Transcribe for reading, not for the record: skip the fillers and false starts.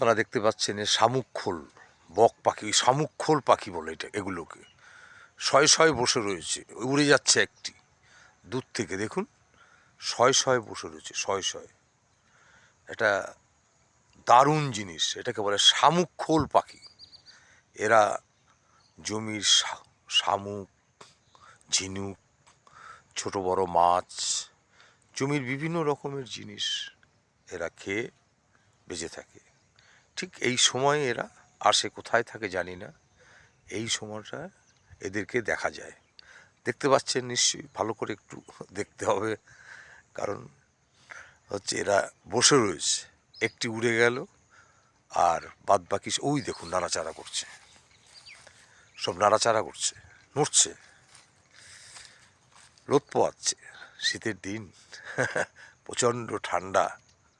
আপনারা দেখতে পাচ্ছেন এ শামুকখোল বক পাখি, ওই শামুকখোল পাখি বলে এটা এগুলোকে। শয়ে শয়ে বসে রয়েছে, উড়ে যাচ্ছে একটি দূর থেকে দেখুন, শয়ে শয়ে বসে রয়েছে, শয়ে শয়ে। এটা দারুণ জিনিস, এটাকে বলে শামুকখোল পাখি। এরা জমির শামুক, ঝিনুক, ছোট বড় মাছ, জমির বিভিন্ন রকমের জিনিস এরা খেয়ে বেঁচে থাকে। ঠিক এই সময়ে এরা আসে, কোথায় থাকে জানি না, এই সময়টা এদেরকে দেখা যায়। দেখতে পাচ্ছেন নিশ্চয়ই, ভালো করে একটু দেখতে হবে, কারণ হচ্ছে এরা বসে রয়েছে, একটি উড়ে গেল আর বাদ বাকি ওই দেখুন নাড়াচাড়া করছে, সব নাড়াচাড়া করছে, নড়ছে, রোদ পোয়াচ্ছে, শীতের দিন প্রচণ্ড ঠান্ডা।